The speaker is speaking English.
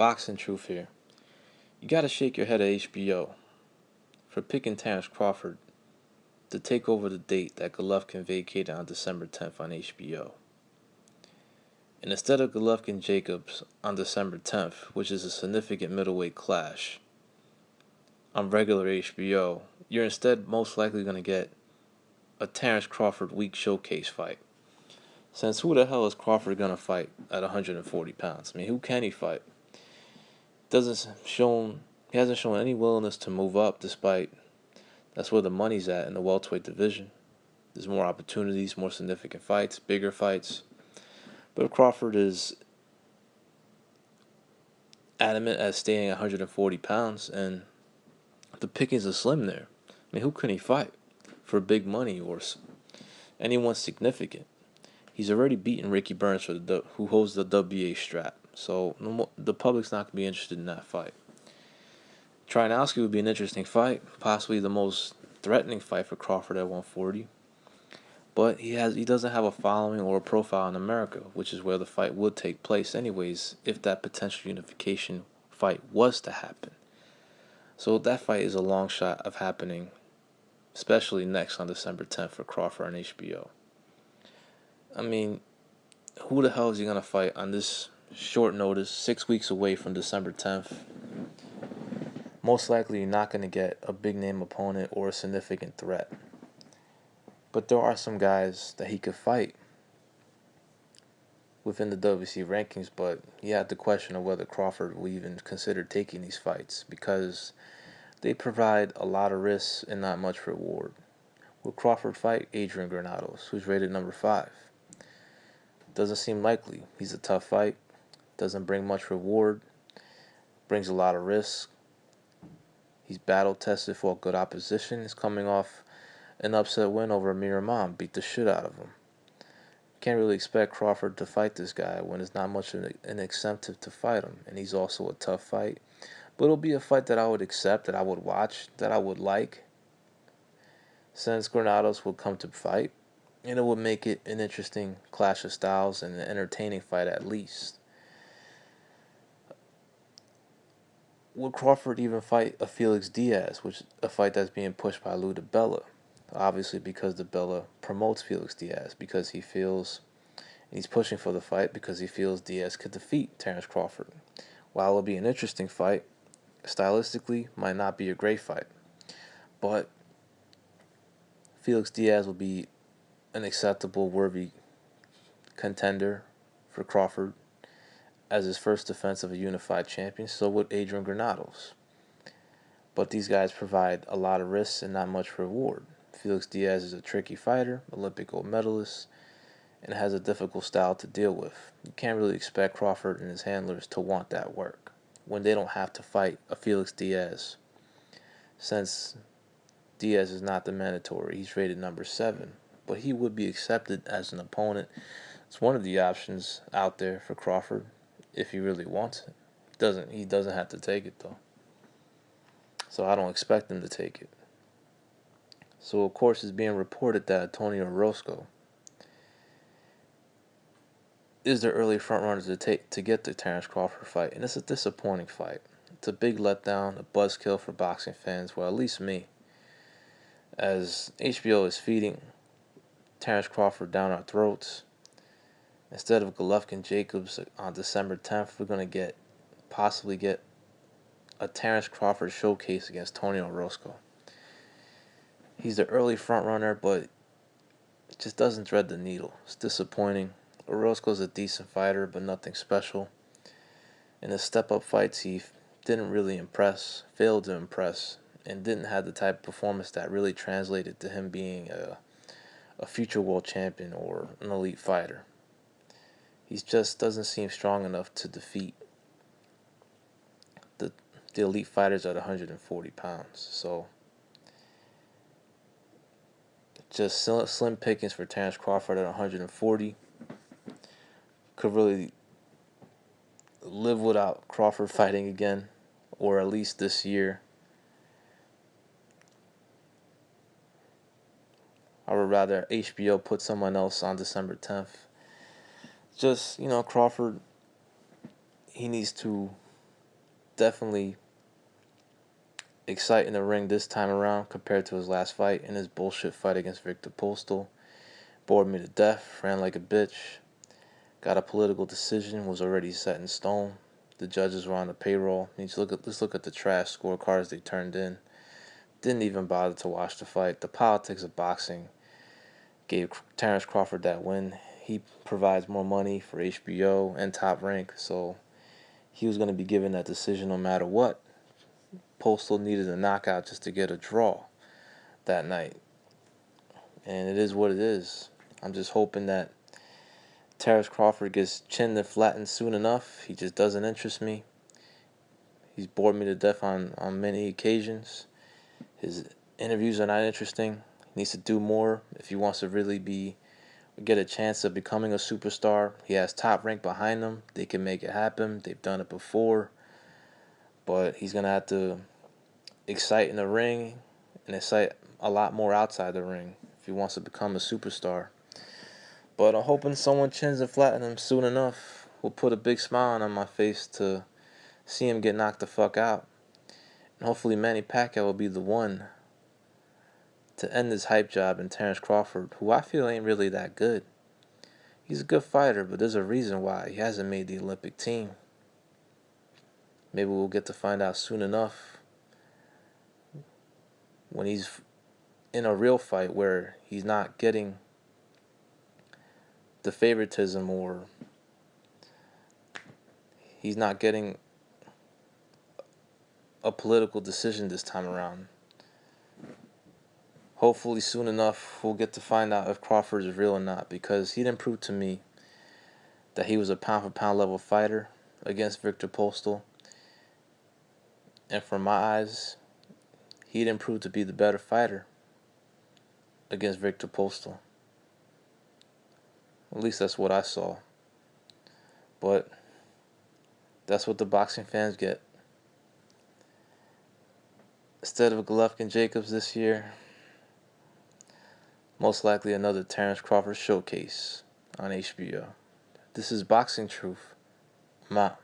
Boxing truth here. You gotta shake your head at HBO for picking Terence Crawford to take over the date that Golovkin vacated on December 10th on HBO. And instead of Golovkin-Jacobs on December 10th, which is a significant middleweight clash, on regular HBO, you're instead most likely going to get a Terence Crawford week showcase fight. Since who the hell is Crawford going to fight at 140 pounds? I mean, who can he fight? He hasn't shown any willingness to move up, despite that's where the money's at in the welterweight division. There's more opportunities, more significant fights, bigger fights. But Crawford is adamant at staying at 140 pounds, and the pickings are slim there. I mean, who can he fight for big money or anyone significant? He's already beaten Ricky Burns who holds the WBA strap, so the public's not going to be interested in that fight. Trinowski would be an interesting fight, possibly the most threatening fight for Crawford at 140. But he doesn't have a following or a profile in America, which is where the fight would take place anyways if that potential unification fight was to happen. So that fight is a long shot of happening, especially next on December 10th for Crawford on HBO. I mean, who the hell is he going to fight on this short notice, 6 weeks away from December 10th? Most likely you're not going to get a big name opponent or a significant threat. But there are some guys that he could fight within the WBC rankings, but you have the question of whether Crawford will even consider taking these fights because they provide a lot of risks and not much reward. Will Crawford fight Adrian Granados, who's rated number 5? Doesn't seem likely. He's a tough fight, doesn't bring much reward, brings a lot of risk. He's battle-tested for good opposition. He's coming off an upset win over Amir Imam, beat the shit out of him. Can't really expect Crawford to fight this guy when there's not much of an incentive to fight him, and he's also a tough fight. But it'll be a fight that I would accept, that I would watch, that I would like, since Granados will come to fight, and it would make it an interesting clash of styles and an entertaining fight at least. Would Crawford even fight a Felix Diaz, which is a fight that's being pushed by Lou DiBella? Obviously, because DiBella promotes Felix Diaz, because he feels, and he's pushing for the fight because he feels Diaz could defeat Terence Crawford. While it'll be an interesting fight, stylistically, might not be a great fight. But Felix Diaz will be an acceptable, worthy contender for Crawford as his first defense of a unified champion. So would Adrian Granados. But these guys provide a lot of risks and not much reward. Felix Diaz is a tricky fighter, Olympic gold medalist, and has a difficult style to deal with. You can't really expect Crawford and his handlers to want that work when they don't have to fight a Felix Diaz, since Diaz is not the mandatory. He's rated number 7, but he would be accepted as an opponent. It's one of the options out there for Crawford if he really wants it. He doesn't have to take it though. So I don't expect him to take it. So of course it's being reported that Antonio Orozco is the early frontrunner to get the Terence Crawford fight, and it's a disappointing fight. It's a big letdown, a buzzkill for boxing fans, well, at least me, as HBO is feeding Terence Crawford down our throats. Instead of Golovkin-Jacobs on December 10th, we're going to possibly get a Terence Crawford showcase against Antonio Orozco. He's the early frontrunner, but it just doesn't thread the needle. It's disappointing. Orozco's a decent fighter, but nothing special. In his step-up fights, he didn't really impress, failed to impress, and didn't have the type of performance that really translated to him being a future world champion or an elite fighter. He just doesn't seem strong enough to defeat the elite fighters at 140 pounds. So just slim pickings for Terence Crawford at 140. Could really live without Crawford fighting again, or at least this year. I would rather HBO put someone else on December 10th. Just, Crawford, he needs to definitely exciting the ring this time around compared to his last fight and his bullshit fight against Victor Postal. Bored me to death, ran like a bitch, got a political decision, was already set in stone. The judges were on the payroll. Let's look at the trash scorecards they turned in. Didn't even bother to watch the fight. The politics of boxing gave Terence Crawford that win. He provides more money for HBO and Top Rank, so he was going to be given that decision no matter what. Postal needed a knockout just to get a draw that night. And it is what it is. I'm just hoping that Terence Crawford gets chinned and flattened soon enough. He just doesn't interest me. He's bored me to death on many occasions. His interviews are not interesting. He needs to do more if he wants to really get a chance of becoming a superstar. He has Top Rank behind him. They can make it happen. They've done it before. But he's going to have to excite in the ring and excite a lot more outside the ring if he wants to become a superstar. But I'm hoping someone chins and flattens him soon enough. Will put a big smile on my face to see him get knocked the fuck out. And hopefully Manny Pacquiao will be the one to end this hype job in Terence Crawford, who I feel ain't really that good. He's a good fighter, but there's a reason why he hasn't made the Olympic team. Maybe we'll get to find out soon enough when he's in a real fight where he's not getting the favoritism or he's not getting a political decision this time around. Hopefully soon enough we'll get to find out if Crawford is real or not, because he didn't prove to me that he was a pound for pound level fighter against Victor Postal. And from my eyes, he didn't prove to be the better fighter against Victor Postal. At least that's what I saw. But that's what the boxing fans get. Instead of Golovkin-Jacobs this year, most likely another Terence Crawford showcase on HBO. This is Boxing Truth. I'm out.